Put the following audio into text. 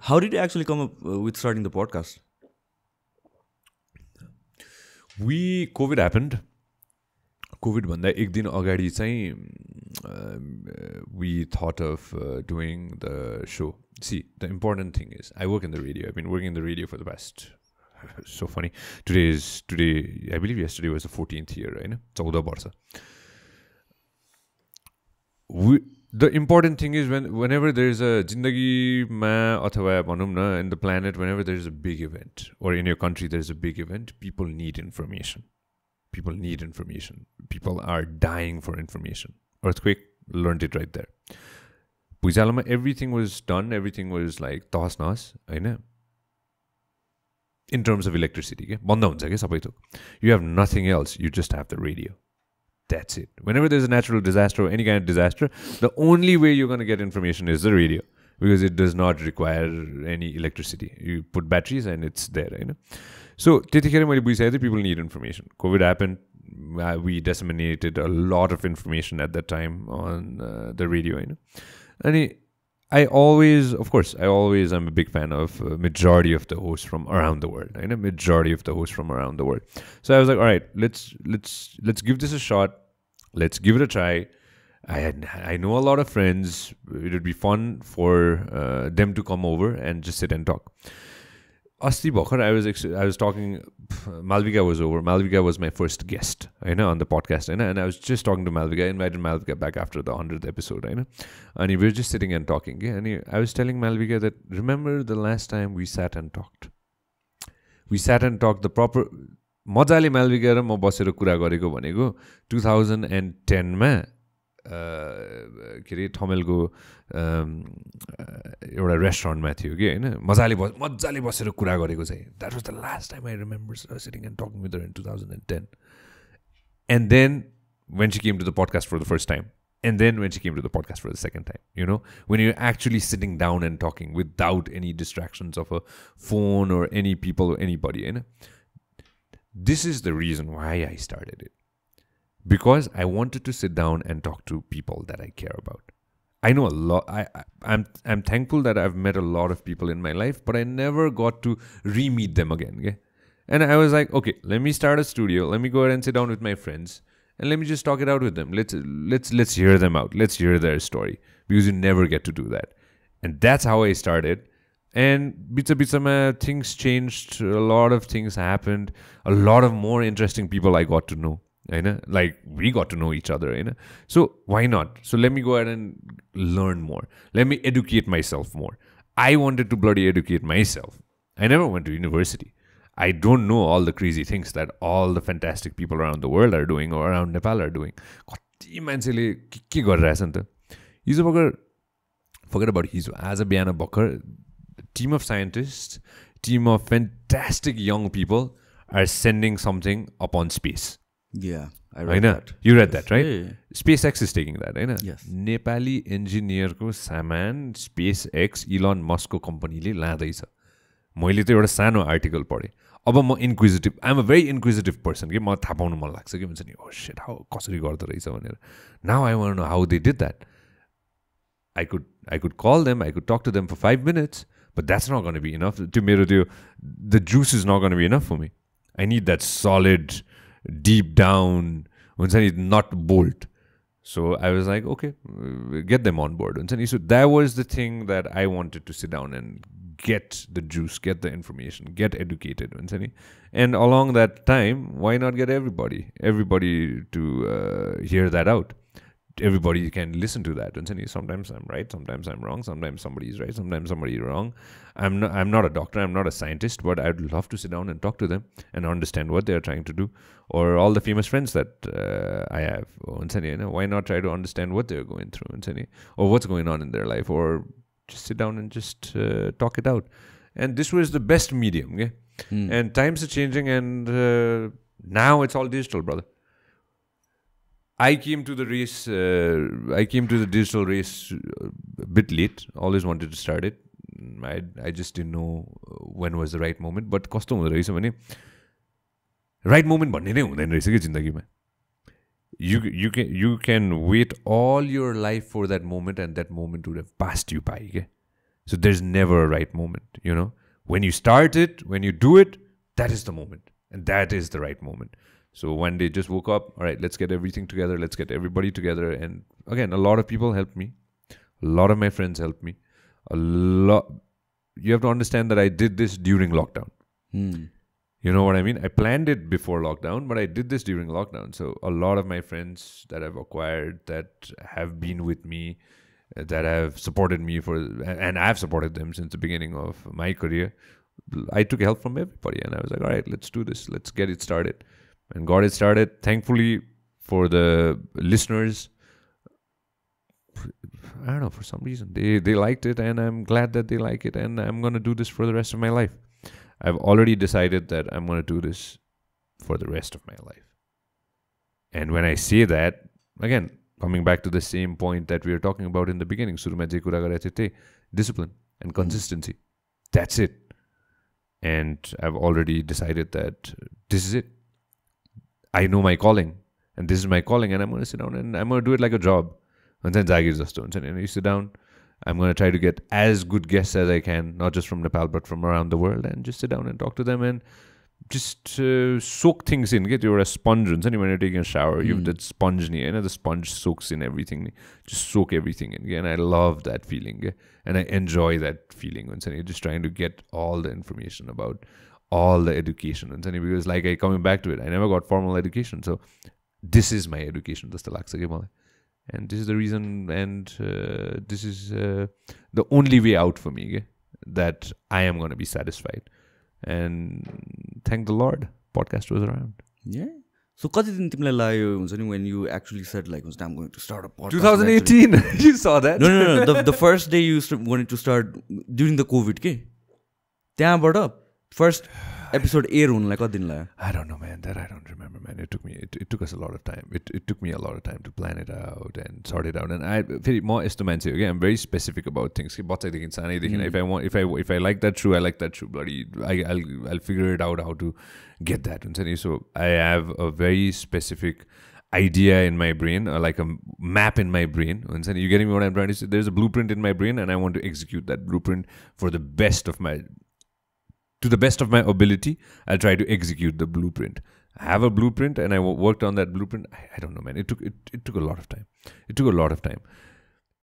How did you actually come up with starting the podcast? COVID happened. COVID भन्दा एक दिन अगाडि चाहिँ we thought of doing the show. See, the important thing is I work in the radio. I've been working in the radio for the past so funny. Today I believe yesterday was the 14th year, right? 14 वर्ष. The important thing is whenever there's a jindagi ma athwa bhanum na in the planet, whenever there's a big event or in your country there's a big event, people need information. People need information. People are dying for information. Earthquake, learned it right there. Pujalama, everything was done. Everything was like tas nas, in terms of electricity. You have nothing else. You just have the radio. That's it. Whenever there's a natural disaster or any kind of disaster, the only way you're going to get information is the radio, because it does not require any electricity. You put batteries and it's there. So, people need information. COVID happened. We disseminated a lot of information at that time on the radio. And I always am a big fan of majority of the hosts from around the world. Majority of the hosts from around the world. So I was like, all right, let's give this a shot. Let's give it a try. I know a lot of friends. It would be fun for them to come over and just sit and talk. Asti Bokhar, I was talking. Malvika was over. Malvika was my first guest, on the podcast, and I was just talking to Malvika. I invited Malvika back after the 100th episode, and we were just sitting and talking. And I was telling Malvika that, remember the last time we sat and talked? We sat and talked the proper. मजाले मालविका र म बसेर कुरा गरेको भनेको 2010 मा के अरे ठमेलको एउटा रेस्टुरेन्टमा थियो कि हैन मजाले बसेर कुरा गरेको चाहिँ. That was the last time I remember sitting and talking with her in 2010. And then when she came to the podcast for the first time, and then when she came to the podcast for the second time, when you're actually sitting down and talking without any distractions of a phone or any people or anybody, this is the reason why I started it. Because I wanted to sit down and talk to people that I care about. I know a lot. I'm thankful that I've met a lot of people in my life, but I never got to re-meet them again. Okay? And I was like, okay, let me start a studio. Let me go ahead and sit down with my friends, and let me just talk it out with them. Let's hear them out. Let's hear their story, because you never get to do that. And that's how I started. And bitsa things changed. A lot of things happened. A lot of more interesting people I got to know. Like we got to know each other. So why not? So let me go ahead and learn more. Let me educate myself more. I wanted to bloody educate myself. I never went to university. I don't know all the crazy things that all the fantastic people around the world are doing or around Nepal are doing. Forget about hizo. As a biana bhakar, team of scientists, team of fantastic young people are sending something up on space. Yeah, I read that. You read that, right? Yeah. SpaceX is taking that, right? Yes. Nepali engineer ko saman SpaceX Elon Musk ko company le लाँदैछ. मैले त एउटा सानो article पढेँ. अब म inquisitive, I am a very inquisitive person कि म थाहा पाउनु मन लाग्छ कि भन्छ नि, ओ शिट, हाउ कसरी गर्दो रहेछ भनेर. Now I want to know how they did that. I could call them, I could talk to them for 5 minutes, but that's not going to be enough. The juice is not going to be enough for me. I need that solid, deep down, not bolt. So I was like, okay, get them on board. So that was the thing that I wanted to sit down and get the juice, get the information, get educated. And along that time, why not get everybody to hear that out? Everybody can listen to that. Sometimes I'm right, sometimes I'm wrong, sometimes somebody is right, sometimes somebody is wrong. I'm not a doctor, I'm not a scientist, but I'd love to sit down and talk to them and understand what they're trying to do. Or all the famous friends that I have. Why not try to understand what they're going through, or what's going on in their life, or just sit down and just talk it out. And this was the best medium. Okay? And times are changing, and now it's all digital, brother. I came to the race, I came to the digital race a bit late. Always wanted to start it. I just didn't know when was the right moment. But कस्तो हुँदो रहेछ भने right moment भन्ने नै हुँदैन रहेछ के जिन्दगीमा. You can wait all your life for that moment, and that moment would have passed you by. के? So there's never a right moment, you know. When you start it, when you do it, that is the moment. And that is the right moment. So one day just woke up, all right, let's get everything together. Let's get everybody together. And again, a lot of people helped me. A lot of my friends helped me. A lot. You have to understand that I did this during lockdown. You know what I mean? I planned it before lockdown, but I did this during lockdown. So a lot of my friends that I've acquired, that have been with me, that have supported me and I've supported them since the beginning of my career, I took help from everybody. And I was like, all right, let's do this. Let's get it started. And got it started. Thankfully, for the listeners, I don't know, for some reason, they liked it, and I'm glad that they like it, and I'm going to do this for the rest of my life. I've already decided that I'm going to do this for the rest of my life. And when I say that, again, coming back to the same point that we were talking about in the beginning, discipline and consistency. That's it. And I've already decided that this is it. I know my calling, and this is my calling, and I'm going to sit down and I'm going to do it like a job. And then Zagir jasto huncha ni, you sit down, I'm going to try to get as good guests as I can, not just from Nepal, but from around the world, and just sit down and talk to them and just soak things in. Get your sponge when you're taking a shower, you have that sponge, the sponge soaks in everything. Just soak everything in. And I love that feeling. And I enjoy that feeling when you're just trying to get all the information about all the education. Because coming back to it, I never got formal education. So this is my education. And this is the reason, and this is the only way out for me, that I am going to be satisfied. And thank the Lord, podcast was around. Yeah. So, when you actually said, like, I'm going to start a podcast? 2018. You saw that? No. The first day you wanted to start during the COVID, first episode air I don't know, man. That I don't remember, man. It took us a lot of time. It took me a lot of time to plan it out and sort it out. And I'm very specific about things. If I like that shoe, I like that shoe. Bloody, I'll figure it out how to get that. So I have a very specific idea in my brain, or like a map in my brain. You getting me what I'm trying to say? There's a blueprint in my brain, and I want to execute that blueprint to the best of my ability. I'll try to execute the blueprint. I have a blueprint, and I worked on that blueprint. I don't know, man. It took a lot of time.